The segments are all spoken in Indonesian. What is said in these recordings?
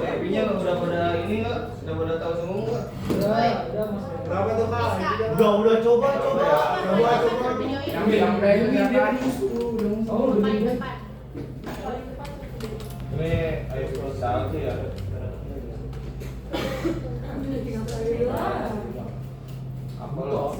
Sapinya udah pada ini nggak? Udah pada tahu semua nggak? Berapa tuh Kak? Udah coba. Yang dia Oh, ini air tahu ya. Apa lo?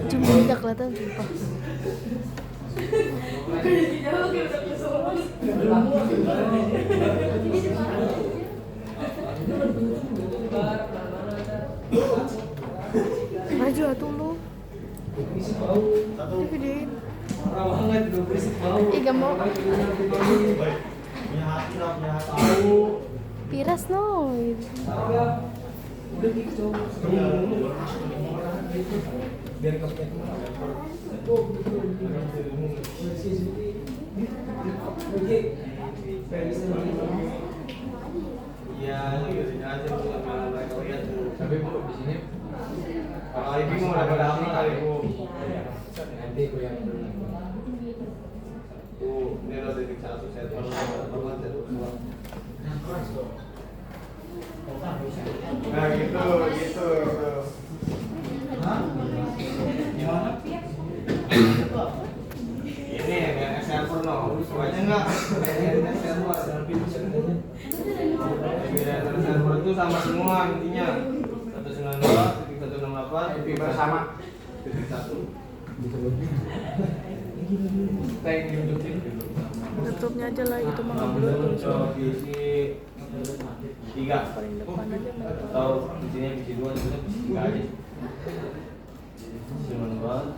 Cuma tidak kelihatan sumpah. Maju atuh lu. Digedein. Ih, gak mau. Piras no. Iya, aja Tapi Bu di sini kalau ibu mau dapat apa kali Bu? nanti aku yang Tuh, ini lo titik satu saya tahu apa Nah gitu. Ini yang server no, semuanya enggak? Server itu sama semua intinya. 192.168 TV bersama titik satu. tank diunjukin Tutupnya aja lah itu mah nggak Untuk boleh. visi 3 Paling depan aja mereka. atau visinya visi 2 sebenarnya visi 3 aja. Cuman banget.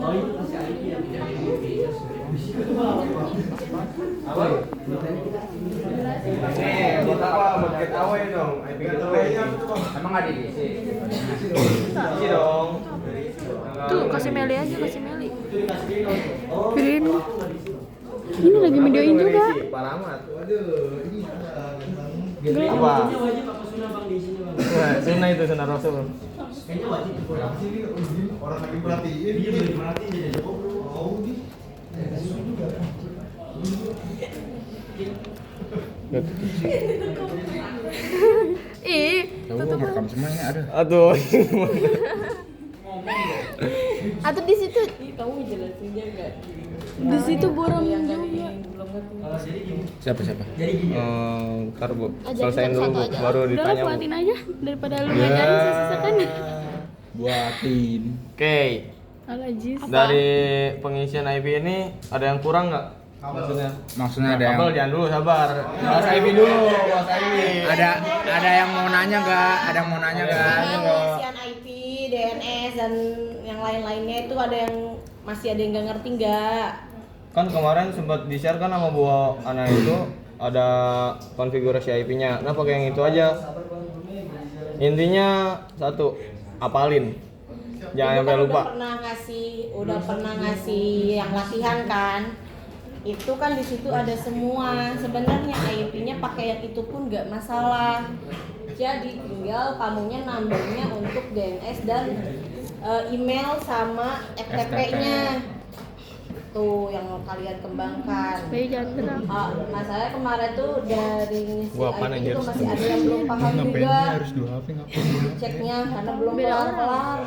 Oh itu masih IP ya? Apa? Nih, buat apa? Buat gateway dong. IP gateway-nya emang ada di sini isi dong. Tuh kasih Meli aja, kasih Meli. Pirin. Ini lagi videoin juga. Parah amat. Waduh, ini Gelap. Apa? wajib apa sunnah Bang di sini Bang? Nah, sunnah itu sunnah Rasul. Kayaknya wajib tuh Bang. Sini orang lagi perhatiin. Iya, lagi perhatiin jadi oh di. Juga. Ih, tutup. merekam semuanya ada Aduh. Atau di situ, Kamu jelasinnya enggak? di situ borong Yang juga. belum ngerti. Jadi gini. siapa Jadi gini. Ntar Bu, Ajarin selesaiin dulu satu Bu, aja. baru Udah lah, ditanya Bu. buatin aja daripada lu ngajarin sisa kan. buatin Oke, Alajis. dari pengisian IP ini ada yang kurang nggak? maksudnya ada yang Kabel jangan dulu, sabar. Bahas IP dulu, bahas IP. ada yang mau nanya nggak Pengisian IP, DNS dan yang lain-lainnya itu ada yang masih ada yang nggak ngerti nggak? Kan kemarin sempat di-share kan sama Bu Ana itu ada konfigurasi IP-nya. Nah, pakai yang itu aja. Intinya satu, apalin. Jangan Ibu sampai kan lupa. udah pernah ngasih yang latihan kan. Itu kan di situ ada semua. Sebenarnya IP-nya pakai yang itu pun nggak masalah. Jadi tinggal kamunya nambahnya untuk DNS dan email sama FTP-nya. Tuh yang mau kalian kembangkan. Supaya jangan gerak. Masalahnya kemarin tuh dari ngisi Gua apaan, IP itu anjir? masih ada yang belum paham juga dua HP ngapain? ceknya karena belum Beda orang. kelar-kelar.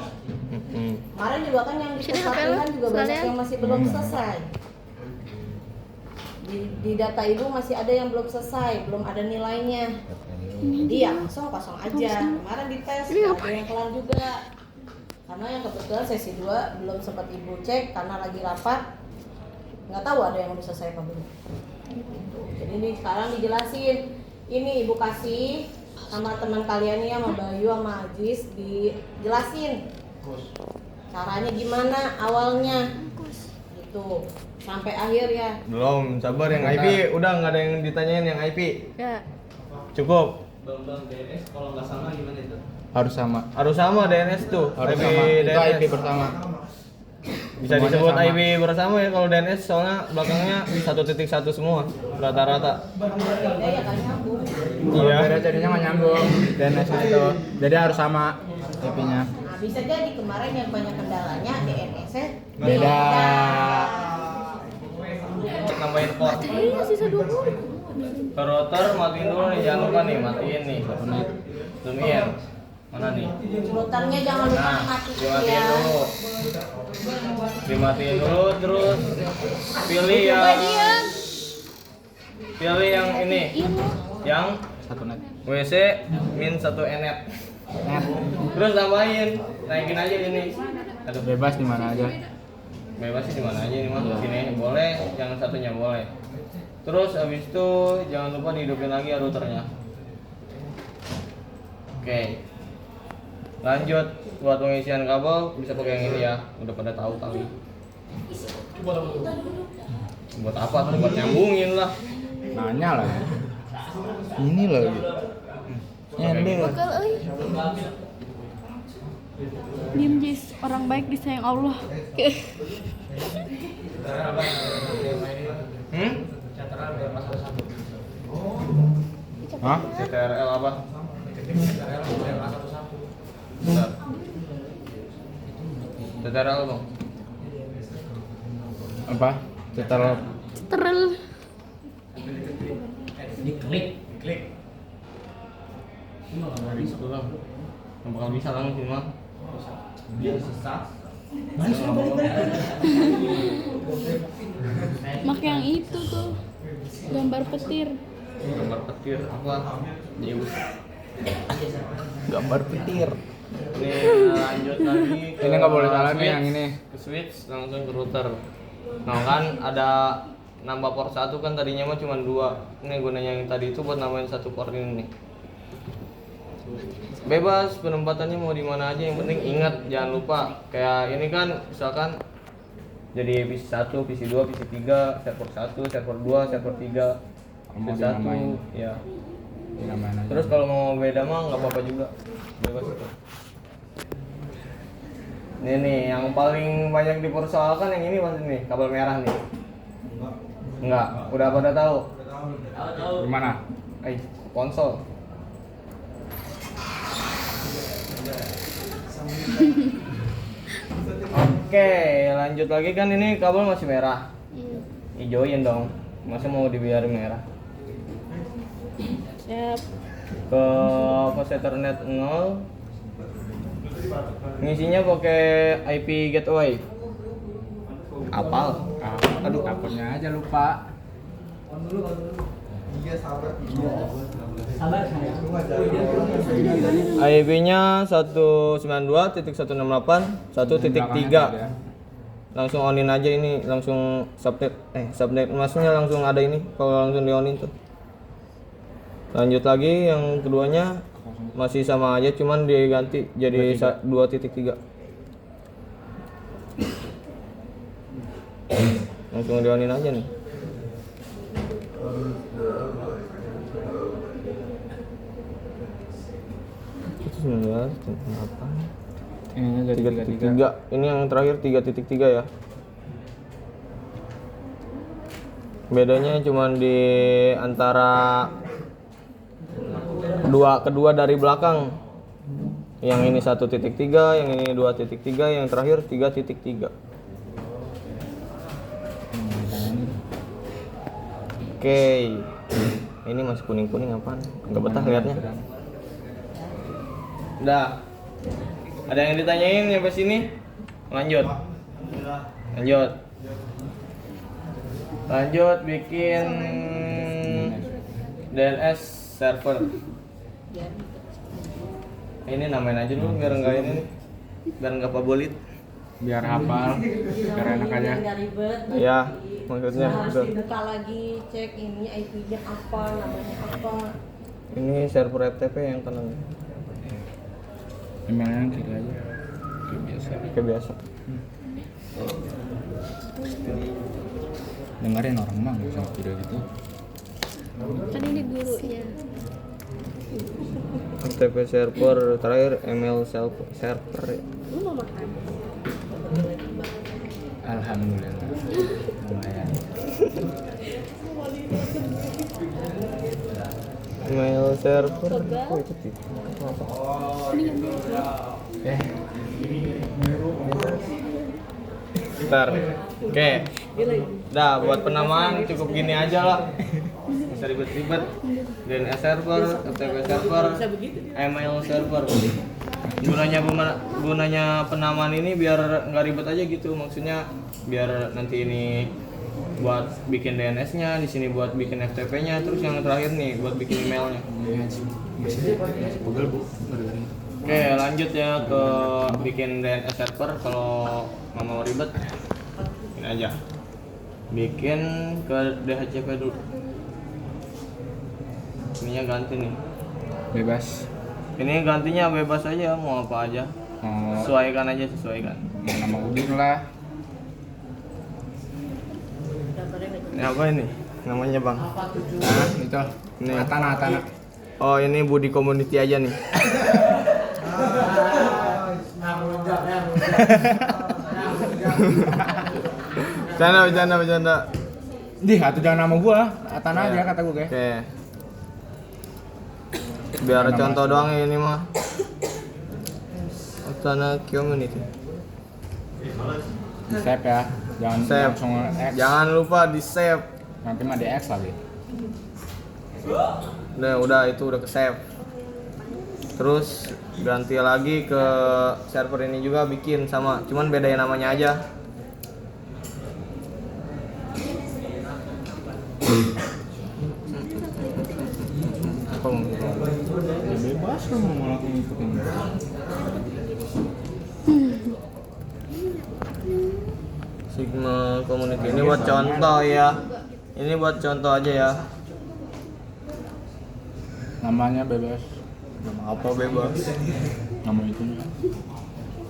Kemarin juga kan yang di Sini HP lu, pelatihan juga banyak sekalian. yang masih belum selesai. Di data ibu masih ada yang belum selesai, belum ada nilainya. Jadi ya kosong aja. Kemarin dites Ini nggak ada yang kelar juga. Karena yang kebetulan sesi 2 belum sempat ibu cek karena lagi rapat. Nggak tahu ada yang udah selesai apa belum. Jadi ini sekarang dijelasin. Ini ibu kasih sama teman kalian nih sama Bayu sama Ajis dijelasin caranya gimana awalnya gitu sampai akhir ya. Belum, sabar yang IP udah nggak ada yang ditanyain yang IP. Ya. Cukup. Bang DNS kalau nggak sama gimana itu? Harus sama. Harus sama DNS tuh. Harus IP sama. Itu DNS. IP bersama. Bisa Semuanya disebut sama. IP bersama ya kalau DNS soalnya belakangnya 1.1 semua rata-rata. Beda ya kan nyambung. Iya. Beda jadinya nggak nyambung. DNS itu. Jadi harus sama IP-nya. Nah bisa jadi kemarin yang banyak kendalanya DNS-nya Beda. Nambahin port. Iya sisa 20. Router matiin dulu nih, jangan lupa nih matiin nih. Zoom in. Mana nih? routernya jangan lupa Nah, matiin dimatiin ya. dulu. Dimatiin dulu terus pilih yang ini. Yang Satu net. WC min 1 enet. Terus tambahin, naikin aja ini. Aduh, Bebas di mana aja. bebas sih di mana aja ini mah. Iya. Sini boleh, yang satunya boleh. Terus habis itu jangan lupa dihidupin lagi ya routernya. Oke. Lanjut buat pengisian kabel bisa pakai yang ini ya. Udah pada tahu kali. Buat apa? Buat nyambungin lah. Nanya lah. Ini lagi. Nyender. Bakal euy. Diem Jis, orang baik disayang Allah. Hah? CTRL apa? Bentar. CTRL bang. Apa? Cetar Terel. Itu lah. Nggak bakal bisa langsung mah. Mak yang itu tuh. Gambar petir. Gambar petir apa? Jebus. gambar petir. Nih lanjut lagi ke Ini nggak boleh salah nih switch. yang ini. Ke switch langsung ke router. Nah kan ada nambah port 1 kan tadinya mah cuma 2. Ini gunanya yang tadi itu buat nambahin 1 port ini nih. Bebas penempatannya mau di mana aja, yang penting ingat jangan lupa. Kayak ini kan misalkan jadi PC 1, PC 2, PC 3, server 1, server 2, server 3, Mau PC 1 dinamain. ya. Dinamain aja. Terus kalau mau beda mah nggak apa-apa juga, bebas itu. Ini nih yang paling banyak dipersoalkan yang ini pasti nih, kabel merah nih. Enggak, udah pada tahu. Gimana? Konsol. Oke, lanjut lagi kan ini kabel masih merah. Hijauin dong. Masa mau dibiarin merah? Siap. Ke pos Ethernet 0. Ngisinya pakai IP gateway. Apal. Aduh, akunnya aja lupa. Iya sabar. IP-nya 192.168.1.3. Langsung onin aja ini, langsung subnet masnya langsung ada ini kalau langsung di onin tuh. Lanjut lagi yang keduanya masih sama aja cuman diganti jadi 2.3. Langsung di onin aja nih. 192.8. Ini dari 3.3. Ini yang terakhir 3.3 ya. Bedanya cuma di antara kedua dari belakang. Yang ini 1.3, yang ini 2.3, yang terakhir 3.3. Oke. Ini masih kuning-kuning apaan? Enggak betah liatnya. Udah. Ada yang ditanyain sampai sini? Lanjut. Lanjut bikin DNS server. Ini namain aja dulu biar enggak ini nih. Biar enggak pabolit. biar hafal, biar enak aja. Nggak ribet. Ya, maksudnya Nah, harus betul. dibuka lagi, cek ini IP-nya apa, namanya apa. Ini server FTP yang kanan. Emailnya kiri aja. Kayak biasa. Kayak biasa. Dengerin orang mah nggak usah video gitu. Kan ini gurunya. FTP server terakhir email server. Lu mau makan? Alhamdulillah. Lumayan. Email server. Pegal. Oh, itu tipe. Bentar. Oke. Dah, buat penamaan cukup gini aja lah. Bisa ribet-ribet. DNS server, FTP server, email server. Gunanya penamaan ini biar nggak ribet aja gitu. Maksudnya biar nanti ini buat bikin DNS-nya, di sini buat bikin FTP-nya, terus yang terakhir nih buat bikin emailnya. Masih pegel bu. Oke, lanjut ya ke bikin DNS server. Kalau nggak mau ribet, ini aja. Bikin ke DHCP dulu. Ininya ganti nih. Bebas. Ini gantinya bebas aja, mau apa aja. Mau Sesuaikan aja, sesuaikan. nama Udin lah. Ini apa ini? Namanya bang? Nah, itu. Ini. Atana. Oh, ini Budi Community aja nih. Bercanda. Dih, atau jangan nama gua. Atana aja kata gua, guys. Oke. Biar Nama contoh asli. doang ya ini mah. Atana Community. Di save ya. Jangan Save. langsung X. Jangan lupa di save. Nanti mah di X lagi. Udah itu udah ke save. Terus ganti lagi ke server ini juga bikin sama, cuman bedain namanya aja. Apa mau? Ya bebas lah mau langsung ngikutin. Sigma Community ini buat contoh ya. Ini buat contoh aja ya. Namanya bebas. Nama apa bebas? Nama itunya.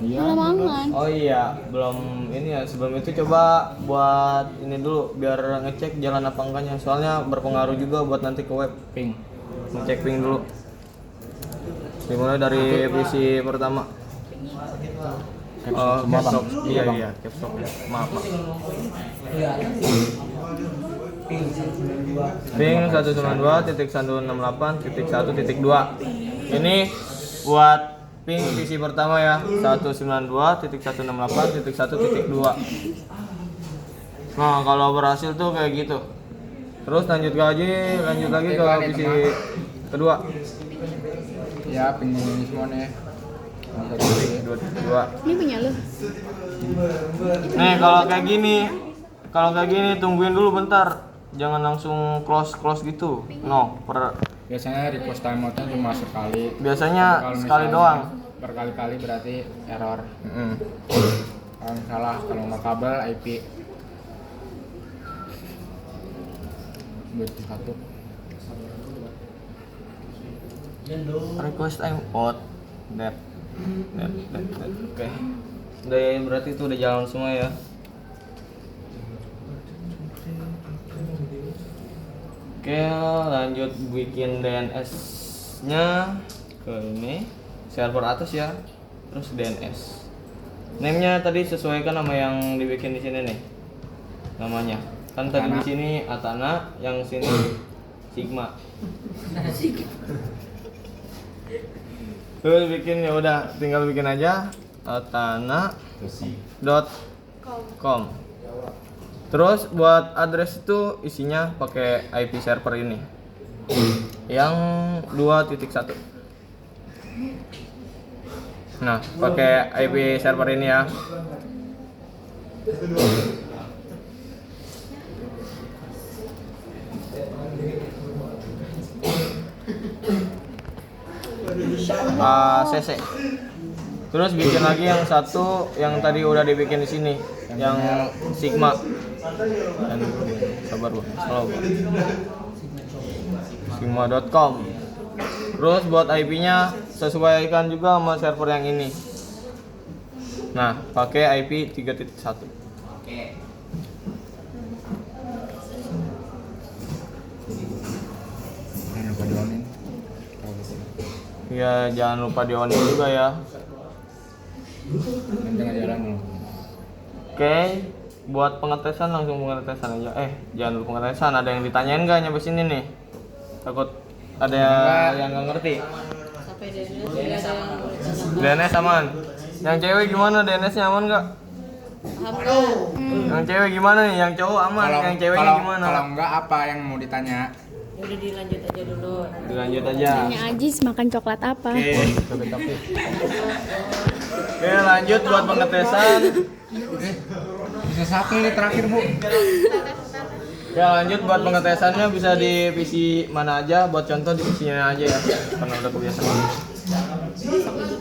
Iya. Lamangan. Oh iya, belum ini ya. Sebelum itu coba buat ini dulu biar ngecek jalan apa enggaknya. Soalnya berpengaruh juga buat nanti ke web. Ping. Ngecek ping dulu. Dimulai dari PC pertama. Semua bang. Caps lock. Iya bang. Iya, caps lock. Maaf. Ping 192.168.1.2. Ini buat ping PC pertama ya. 192.168.1.2. Nah, kalau berhasil tuh kayak gitu. Terus lanjut lagi ke PC kedua. Ya ping ini semua nih. Dua. Ini punya lu. Nih kalau kayak gini tungguin dulu bentar. Jangan langsung close gitu. No, Biasanya request timeoutnya cuma sekali. biasanya Kalau sekali misalnya doang. Berkali-kali berarti error. Mm. Kalau salah, kalau nggak kabel IP. Buat satu. Request time out. That. Oke. Udah ya, berarti itu udah jalan semua ya. Oke, lanjut bikin DNS-nya ke ini server atas ya, terus DNS. Name-nya tadi sesuaikan sama yang dibikin di sini nih. Namanya. Kan tadi di sini Atana, yang sini Sigma. Terus bikin ya udah, tinggal bikin aja atana.com. Terus buat address itu isinya pakai IP server ini. Yang 2.1. Nah, pakai IP server ini ya. ACC. Terus bikin lagi yang satu yang tadi udah dibikin di sini, yang Sigma. Dan sabar Bang. Halo Bang. Sigma.com. Terus buat IP-nya sesuaikan juga sama server yang ini. Nah, pakai IP 3.1. Jangan lupa di-on-in. Ya, jangan lupa di-on-in juga ya. Nanti ngajaran lu. Oke, buat pengetesan langsung pengetesan aja. Jangan lupa pengetesan. Ada yang ditanyain nggak nyampe sini nih? Takut ada yang nggak ngerti. Sampai DNS ada yang DNS aman. Yang cewek gimana? DNS-nya aman nggak? paham nggak? Yang cewek gimana nih? Yang cowok aman. Yang ceweknya gimana? Kalau enggak apa yang mau ditanya? Ya udah dilanjut aja dulu. Dilanjut aja. Tanya Ajis makan coklat apa? Oke, lanjut buat pengetesan. Bisa satu ini terakhir Bu. Ya, lanjut buat pengetesannya bisa di PC mana aja. Buat contoh di PC-nya aja ya. Karena udah kebiasaan.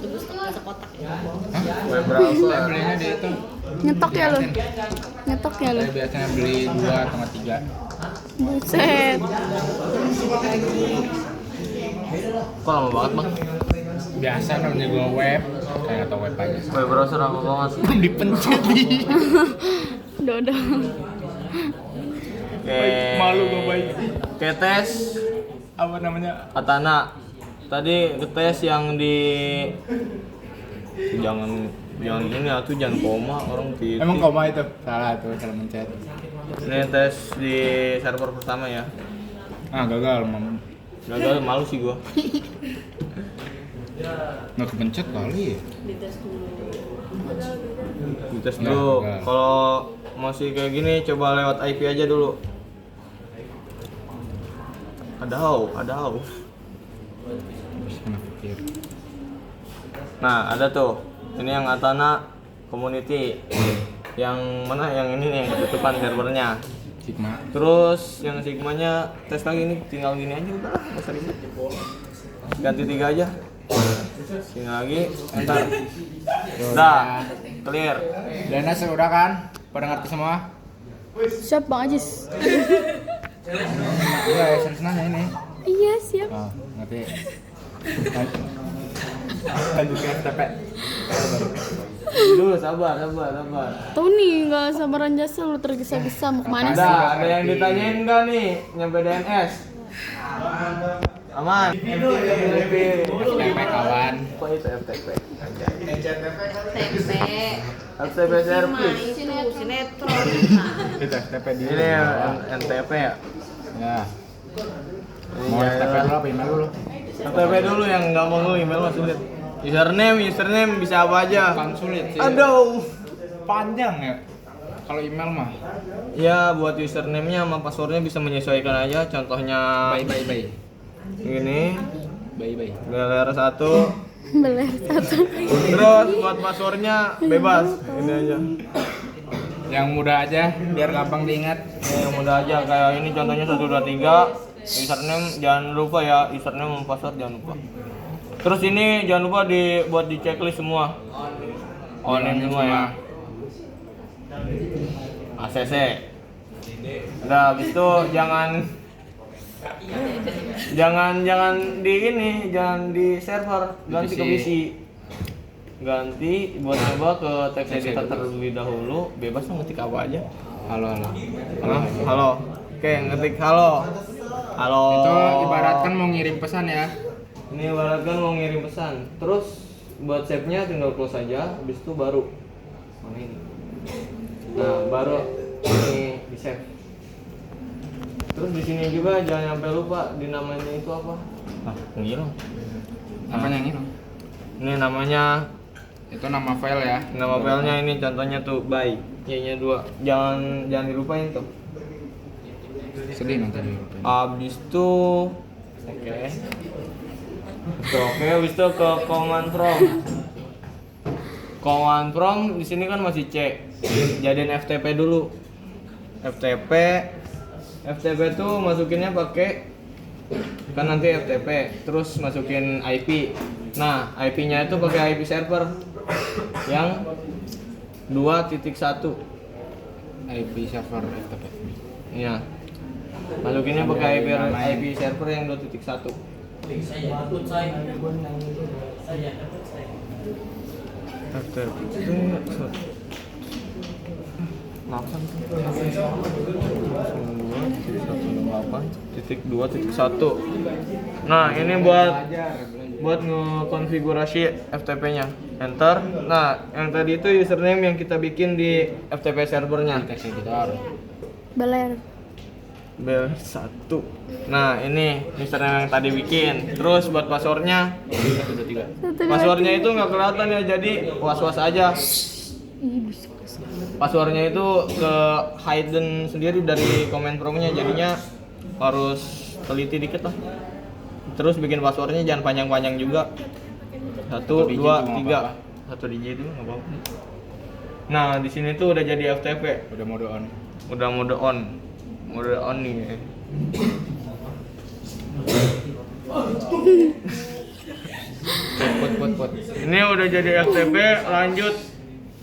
Tunggu setengah sekotak ya. Web browser. Saya belinya di itu. Nyetok ya lo? Nyetok ya lo? Saya biasanya beli 2 atau 3. Buset. Kok lama banget bang? Biasa namanya gua web, kayak atau web aja. Web browser lama banget. Dipencet di. Dodo. Oke. Malu gua baik. Oke, tes Apa namanya? Atana. Tadi ngetes yang di jangan ini atuh jangan koma orang titik. Emang koma itu? Salah tuh, salah mencet. Ini tes di server pertama ya. Ah, gagal, Mam. Gagal malu sih gua. Nggak kepencet kali. Dites dulu. Dites Enggak, dulu. enggak. Kalau masih kayak gini coba lewat IP aja dulu. Ada. Bisa kena pikir. Nah, ada tuh. Ini yang Atana community. Yang mana? Yang ini nih yang ketutupan servernya. Sigma. Terus yang Sigmanya tes lagi nih, tinggal gini aja udah lah, nggak usah ribet. Ganti 3 aja. Sini lagi, enter. Udah, clear. DNS udah kan? Pada ngerti semua? Siap Bang Ajis. Iya, essence nanya ini. Iya siap. Oh, ngerti. Lanjut ke FTP. Dulu sabar. Tahu nih nggak sabaran jasa lu tergesa-gesa mau kemana sih? Ada yang ditanyain nggak nih nyampe DNS? Aman. FTP kawan. Apa itu FTP? TP. FTP service. Sinetron. Itu FTP di. Ini NTP ya? Ya. Ini Mau ya, FTP dulu apa email dulu? FTP dulu yang nggak mau lu email mah sulit. Username bisa apa aja? Bukan sulit sih. Aduh. Panjang ya. Kalau email mah. Ya buat username-nya sama passwordnya bisa menyesuaikan aja. Contohnya Bye. ini Bye. beler 1. Beler satu. Terus buat passwordnya bebas. Ini aja. Yang mudah aja biar gampang diingat. Yang mudah aja kayak ini contohnya 123. Username jangan lupa ya, username sama password jangan lupa. Terus ini jangan lupa buat di checklist semua. On-in semua ya. ACC. Udah habis itu jangan di ini, jangan di server, ganti ke PC. Ganti buat coba ke text editor terlebih dahulu, bebas lo ngetik apa aja. Halo. Oke, ngetik halo. Itu ibaratkan mau ngirim pesan ya. Ini ibaratkan mau ngirim pesan. Terus buat save-nya tinggal close aja, habis itu baru mana ini. Nah, baru ini di save. Terus di sini juga jangan sampai lupa di namanya itu apa? Ngilang. Apanya yang hilang? Ini namanya, Itu nama file ya. nama filenya ini contohnya tuh by Y-nya 2. Jangan dilupain tuh. Sedih nanti dilupain. Abis itu oke. Oke, habis itu ke command prompt. Command prompt di sini kan masih C. Jadiin FTP dulu. FTP tuh masukinnya pakai kan nanti FTP, terus masukin IP. Nah, IP-nya itu pakai IP server yang 2.1. IP server FTP. Iya. Masukinnya pakai IP server yang 2.1. Nah, ini buat ngekonfigurasi FTP-nya. Enter. Nah, yang tadi itu username yang kita bikin di FTP servernya. Text editor. Beler. Bel 1. Nah, ini username yang tadi bikin. Terus buat passwordnya 123. Passwordnya itu nggak kelihatan ya, jadi was-was aja. Passwordnya itu ke hidden sendiri dari comment prompt-nya, jadinya harus teliti dikit lah. Terus bikin passwordnya jangan panjang-panjang juga. 1, 2, 3. 1 digit itu nggak apa-apa. Nah, di sini tuh udah jadi FTP. Udah mode on. Udah mode on. Mode on nih. Put. Ini udah jadi FTP,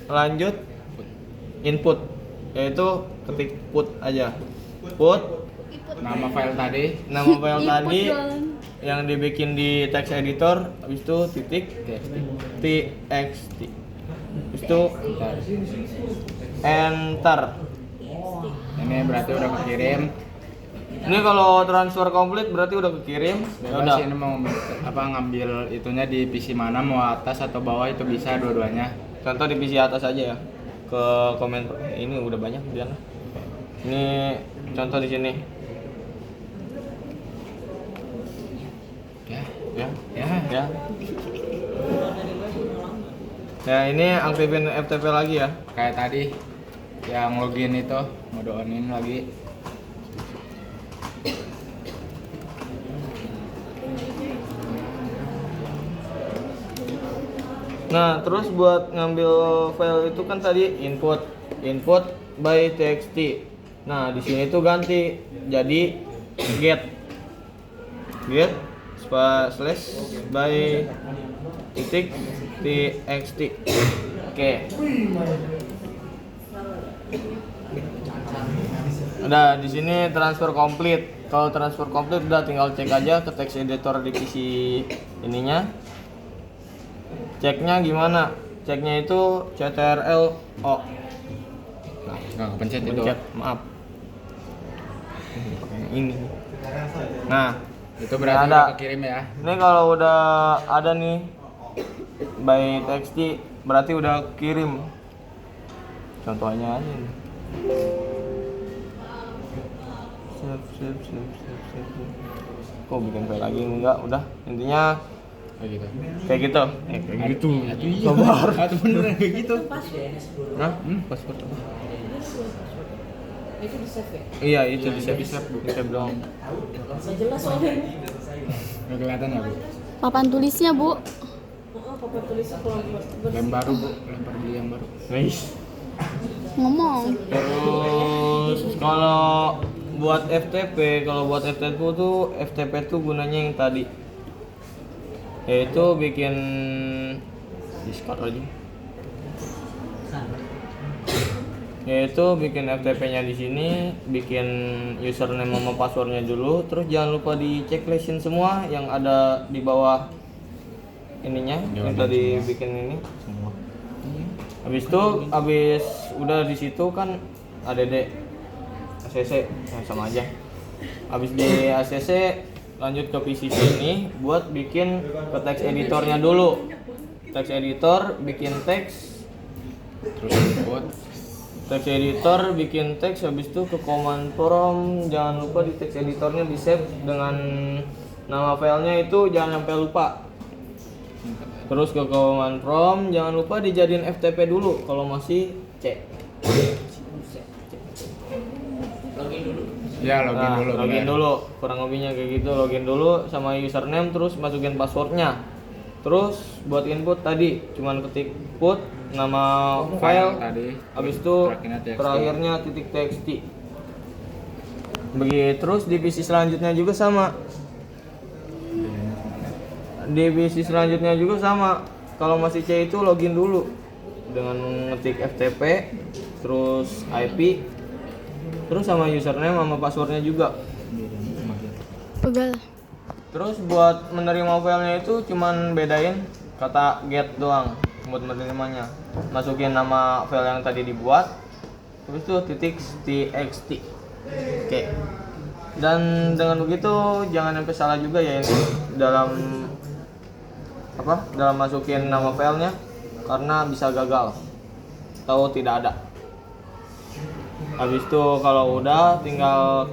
lanjut input, yaitu ketik put aja. Put Nama file tadi. nama file Input tadi jualan. yang dibikin di text editor, habis itu titik txt. Habis itu enter. Ini berarti udah kekirim. Ini kalau transfer komplit berarti udah kekirim. Ya Bebas udah. sih ini mau ngambil itunya di PC mana, mau atas atau bawah itu bisa dua-duanya. Contoh di PC atas aja ya. Ke komen ini udah banyak di sana. Ini contoh di sini. Ya. Ya. Ya, ini aktifin FTP lagi ya. Kayak tadi yang login itu mode onin lagi. Nah, terus buat ngambil file itu kan tadi input by txt. Nah, di sini tuh ganti jadi get slash by titik txt. Oke. Udah di sini transfer komplit. Kalau transfer komplit udah tinggal cek aja ke text editor di PC ininya. Ceknya gimana? Ceknya itu CTRL O. Nah, Nggak kepencet itu. pencet, maaf. Ini. Nah, Itu berarti ada. udah kekirim ya. Ini kalau udah ada nih by txt berarti udah kirim. Contohnya aja nih. Save. Kok bikin file lagi enggak? Udah, intinya Kayak gitu. kayak gitu. Kayak gitu. Sabar. Atau beneran kayak gitu. Nah, password apa? Itu di save ya? Iya, itu bisa doang. Nggak jelas soalnya. Nggak kelihatan ya, Bu? Papan tulisnya, Bu. Papan tulisnya kalau Lem baru, Bu. Lempar beli yang baru. Nice. Ngomong. Terus kalau buat FTP tuh gunanya yang tadi, yaitu bikin Discord aja. Yaitu bikin FTP-nya di sini, bikin username sama passwordnya dulu, terus jangan lupa di checklistin semua yang ada di bawah ininya yang tadi bikin ini. Habis itu, udah di situ kan ADD ACC, sama aja. Habis di ACC lanjut ke PCC ini buat bikin ke text editornya dulu. Text editor bikin teks, Terus input. text editor bikin teks, habis itu ke command prompt. Jangan lupa di text editornya di save dengan nama filenya itu, jangan sampai lupa. Terus ke command prompt, jangan lupa dijadiin FTP dulu kalau masih C. Ya, login Nah, dulu. login bener. dulu, kurang lebihnya kayak gitu. Login dulu sama username, terus masukin passwordnya. Terus buat input tadi cuman ketik put nama file, tadi. habis itu terakhirnya .txt. Begitu terus di PC selanjutnya juga sama. Di PC selanjutnya juga sama. Kalau masih C itu login dulu dengan ngetik FTP, terus IP, terus sama username sama passwordnya juga. Pegal. Terus buat menerima filenya itu cuman bedain kata get doang buat menerimanya. Masukin nama file yang tadi dibuat, terus itu .txt. Oke. Dan dengan begitu jangan sampai salah juga ya ini dalam dalam masukin nama filenya, karena bisa gagal atau tidak ada. Habis itu kalau udah tinggal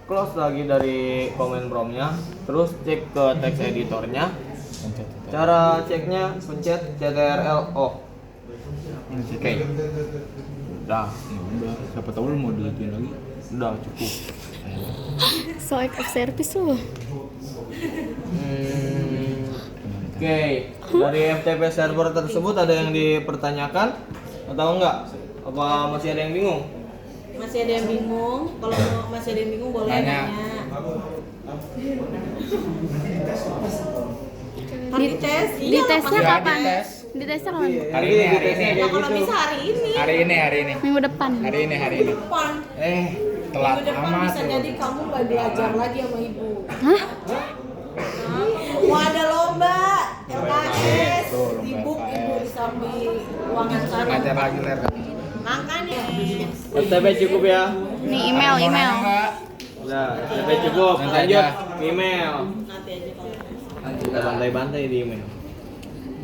close lagi dari command prompt-nya, terus cek ke text editornya. Cara ceknya pencet CTRL-O. Oke. Udah, Ya udah, siapa tahu lu mau dilihatin lagi. udah cukup. So out of service lu. Oke, dari FTP server tersebut ada yang dipertanyakan atau enggak? Apa masih ada yang bingung? Masih ada yang bingung? Kalau masih ada yang bingung boleh Nanya. nanya. Kan dites? Di Iya, tesnya Ya, kapan? dites. Di tesnya kapan? Hari ini. Ya, kalau bisa hari ini. Hari ini. Minggu depan. Hari ini. Depan. Telat Minggu depan amat. bisa jadi kamu gak belajar lagi sama ibu. Hah? Mau ada lomba LKS, Tuh, lomba sibuk LKS. ibu bisa di ruangan sana. Ngajar lagi ler. Makanya. FTP cukup ya? Nih email. Udah, FTP cukup. Nanti Lanjut aja. ke email. Nanti aja kalau Kita bantai-bantai di email.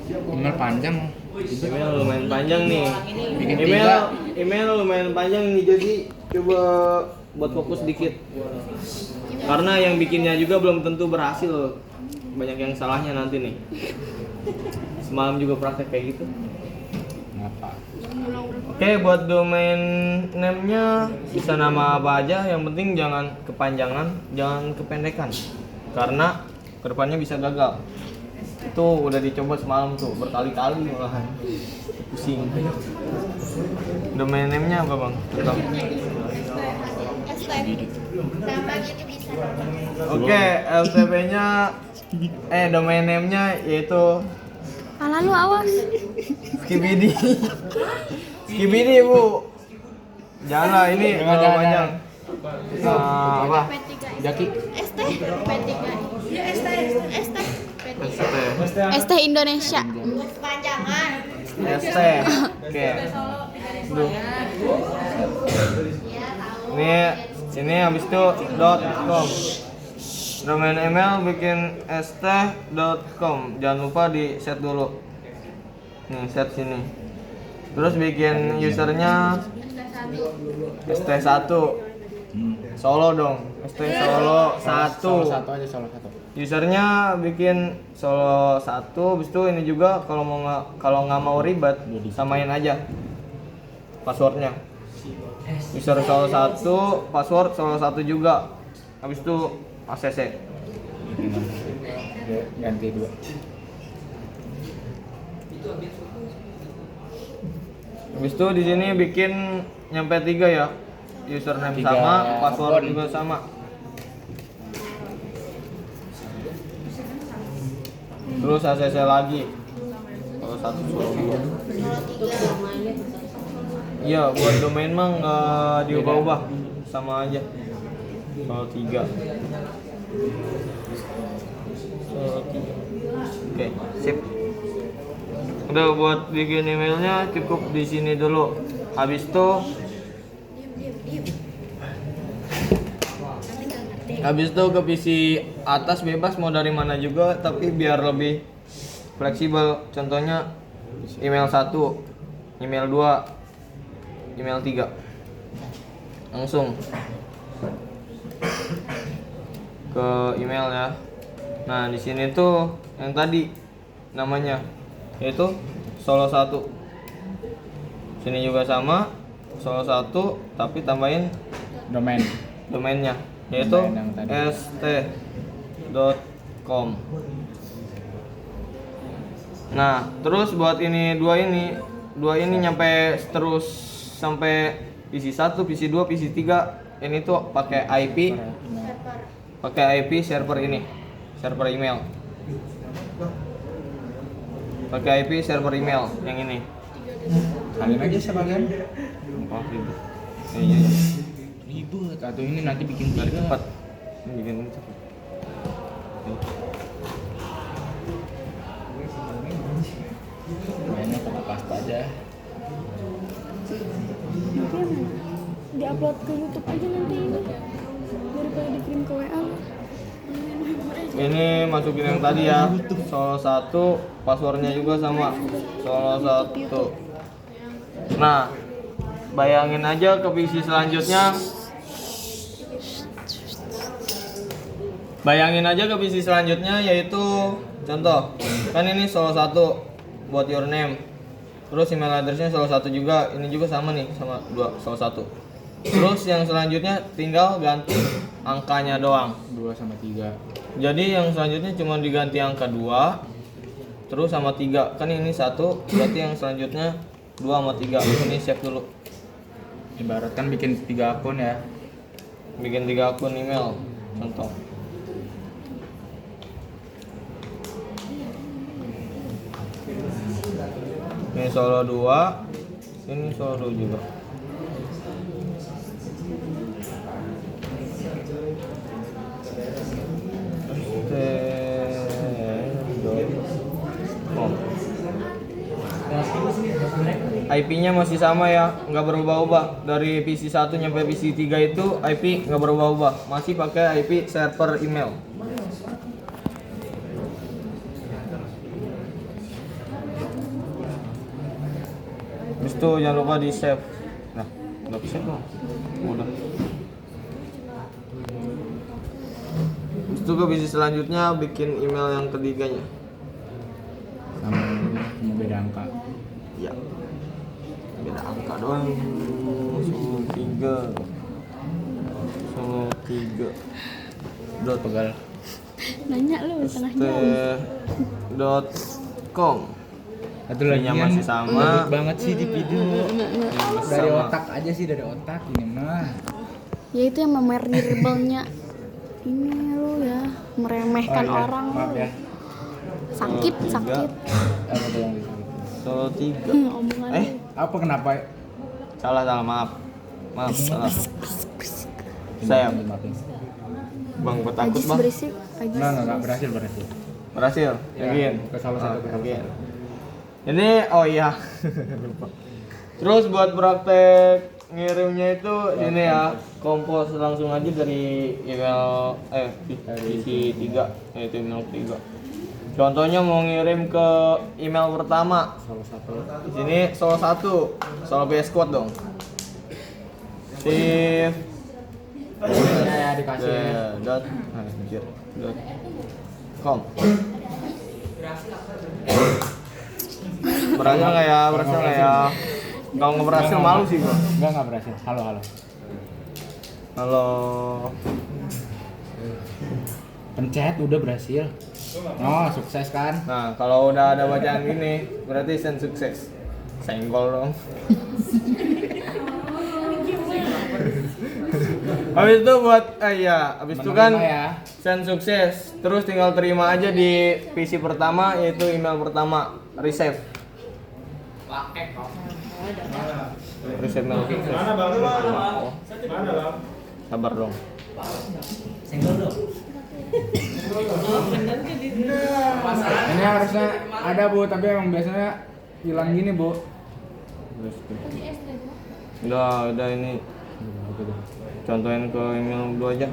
Email panjang. Email lumayan panjang nih. Bikin Email lumayan panjang nih, jadi coba buat fokus dikit. Karena yang bikinnya juga belum tentu berhasil. Banyak yang salahnya nanti nih. Semalam juga praktek kayak gitu. Ngapa? Oke, buat domain name-nya bisa nama apa aja, yang penting jangan kepanjangan, jangan kependekan. Karena kedepannya bisa gagal. Itu udah dicoba semalam tuh berkali-kali malahan. Pusing. Domain name-nya apa, Bang? Tetap. Oke, LTP-nya domain name-nya yaitu Alah lu awas. Skibidi. Skibidi, Bu. Janganlah ini Jangan, kalau jangan, panjang. Apa? Jaki. ST P3. ST ST. ST Indonesia. ST. Oke. Duh. Ini habis itu .com. Domain email bikin st.com. Jangan lupa di set dulu. Nih, set sini. Terus bikin usernya st1. Solo dong. st solo 1. Solo satu aja, solo satu. Usernya bikin solo 1. Habis itu ini juga kalau nggak mau ribet, samain aja passwordnya. User solo 1, password solo 1 juga. Habis itu ACC. Ganti 2. Habis itu di sini bikin nyampe 3 ya. Username 3 sama, password akun. juga sama. Terus ACC lagi. Kalau 1 solo 2. Iya, buat domain mah nggak diubah-ubah, sama aja. Kalau 3. Oke, sip. Udah, buat bikin emailnya cukup di sini dulu. Habis itu Habis itu ke PC atas bebas mau dari mana juga, tapi biar lebih fleksibel. Contohnya email 1, email 2, email 3. Langsung ke email ya. Nah, di sini tuh yang tadi namanya yaitu Solo 1. Sini juga sama, Solo 1 tapi tambahin domainnya yaitu Domain yang tadi. st.com. Nah, terus buat dua ini nyampe terus sampai PC 1, PC 2, PC 3. Ini tuh pakai IP server ini, server email. Pakai IP server email yang ini. Kalian aja sebagian. Oh, ribet. Iya. Ribet atau ini nanti bikin Biar tiga. cepat. Ini bikin ini cepat. Mainnya copy paste aja. Diupload ke YouTube aja nanti ini daripada dikirim ke WA. Ini masukin yang tadi ya. Solo 1, passwordnya juga sama. Solo 1. Nah, bayangin aja ke PC selanjutnya. Yaitu contoh. Kan ini Solo 1 buat your name. Terus email addressnya Solo 1 juga. Ini juga sama nih, sama 2 Solo 1. Terus yang selanjutnya tinggal ganti angkanya doang. 2 sama 3. Jadi yang selanjutnya cuma diganti angka 2 terus sama 3. Kan ini 1, berarti yang selanjutnya 2 sama 3. Ini save dulu. Ibaratkan bikin 3 akun ya. Bikin 3 akun email. Contoh. Ini Solo 2, ini Solo 2 juga. IP-nya masih sama ya, nggak berubah-ubah. Dari PC 1 nyampe PC 3 itu IP nggak berubah-ubah, masih pakai IP server email. Terus tuh jangan lupa di save. Nah, udah save dong. Udah. Terus tuh ke PC selanjutnya bikin email yang ketiganya. Sama beda angka. Ya. Beda angka doang. Solo 3. Dot Pegal. Nanya lu tengah jam. .com. Satu Ini lagi masih sama. Bagus banget sih di video. Ini masih Dari sama. otak aja sih, dari otak ini mah. Ya itu yang memorable-nya. Ini lu ya meremehkan Oh, iya. orang Maaf lu. ya. Sakit. Apa tuh yang disebut? Solo 3. Omongan Eh, lu. Apa kenapa? salah maaf. Salah. Saya Maafin. Bang, gua takut Ajis bang. berisik. Ajis. Enggak berhasil. Berhasil. Ya, Yakin. ke salah satu, ke salah Yakin. satu. Ini oh iya. Lupa. Terus buat praktek ngirimnya itu ini ya, kompos langsung aja dari email PC 3, yaitu email 3. Contohnya mau ngirim ke email pertama. Salah satu. Di sini Solo 1, Solo BS Squad dong. Shift Ya, dikasih. .com. Berhasil nggak ya? Kalau nggak berhasil malu sih gua. Enggak berhasil. Halo. Halo. Pencet udah berhasil. Oh, sukses kan? Nah, kalau udah ada bacaan gini, berarti send sukses. Senggol dong. Habis itu buat habis itu kan Menerima ya. send sukses. Terus tinggal terima aja di PC pertama, yaitu email pertama, receive. Receive mail sukses. Mana bang? Mana bang? Sabar dong. Ini harusnya ada Bu, tapi emang biasanya hilang gini Bu. Udah ini. Contohin ke email 2 aja.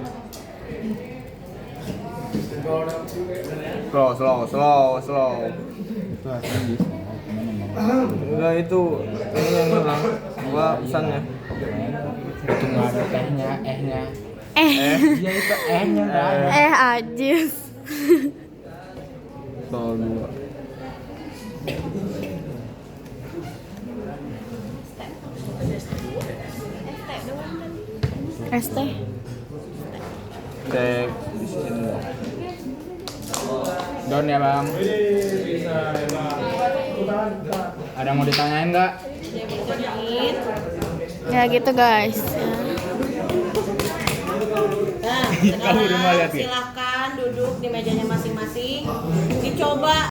Slow. Itu hasilnya bisa, cuman emang Enggak itu ini yang hilang. Gua pesannya. itu nggak ada tehnya, ehnya. Iya itu ehnya nggak ada. Ajis. Slow 2. ST. Cek di sini. Down ya bang. Ada yang mau ditanyain nggak? Ya gitu guys. Nah, Kamu udah mau sekarang lihat ya? silahkan duduk di mejanya masing-masing. Dicoba